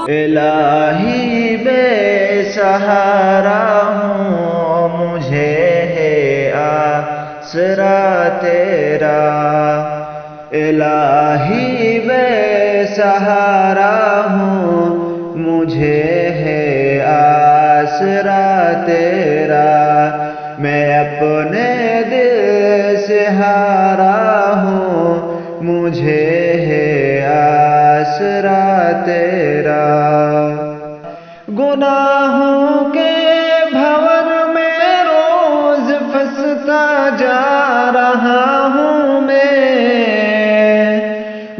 الہی بے سہارا ہوں، مجھے ہے آسرا تیرا۔ الہی بے سہارا ہوں، مجھے ہے آسرا تیرا۔ میں اپنے دل سے ہارا ہوں، مجھے ہے آسرا تیرا۔ گناہوں کے بھور میں روز پھنستا جا رہا ہوں میں،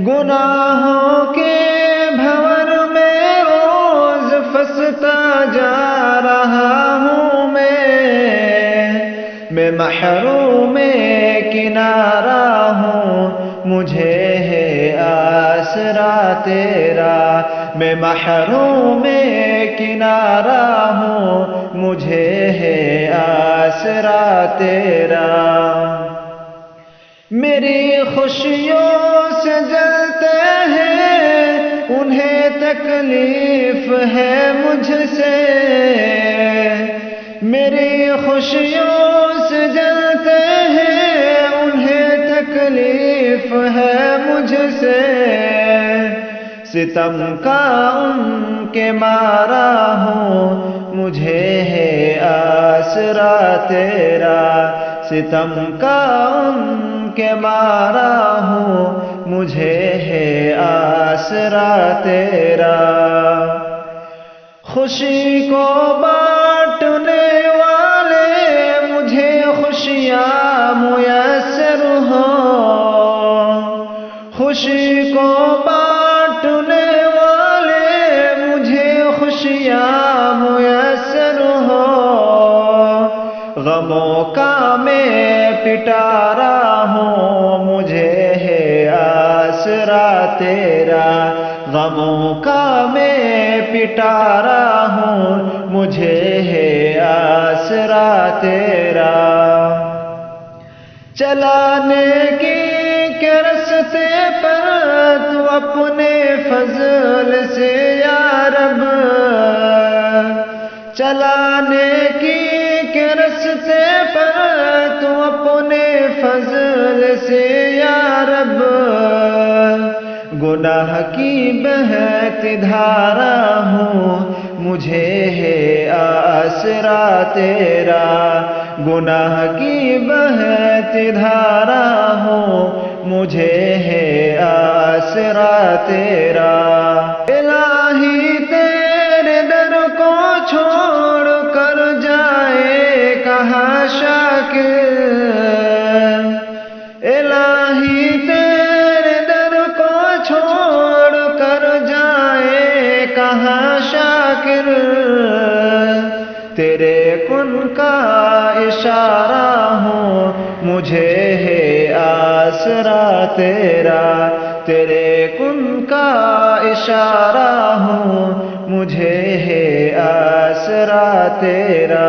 گناہوں کے بھور میں روز پھنستا جا رہا ہوں میں محروم کنارہ ہوں، مجھے ہے آسرا تیرا۔ میں محروم کنارہ ہوں، مجھے ہے آسرا تیرا۔ میری خوشیوں سے جلتے ہیں، انہیں تکلیف ہے مجھ سے۔ میری خوشیوں سے جلتے ہیں، انہیں تکلیف ہے مجھ سے۔ ستم کا ان کے مارا ہوں، مجھے ہے آسرا تیرا۔ ستم کا ان کے مارا ہوں، مجھے ہے آسرا تیرا۔ خوشی کو بانٹنے والے مجھے خوشیاں میسر ہوں، خوشی کو بانٹنے والے مجھے خوشیاں میسر ہوں۔ غموں کا میں پٹارا ہوں، مجھے ہے آسرا تیرا۔ غموں کا میں پٹارا ہوں، مجھے ہے آسرا تیرا۔ چلانے کی رستے پر تو اپنے فضل سے یا رب، چلانے کی رستے پر تو اپنے فضل سے یا رب۔ گناہ کی بہتی دھارا ہوں، مجھے ہے آسرا تیرا۔ گناہ کی بہتی دھارا ہوں، مجھے ہے آسرا تیرا۔ الہی تیرے در کو چھوڑ کر جائے کہاں شاکر، الہی تیرے در کو چھوڑ کر جائے کہاں شاکر۔ تیرے کن کا اشارہ ہوں، مجھے ہے آسرا تیرا۔ تیرے کن کا اشارہ ہوں، مجھے ہے آسرا تیرا۔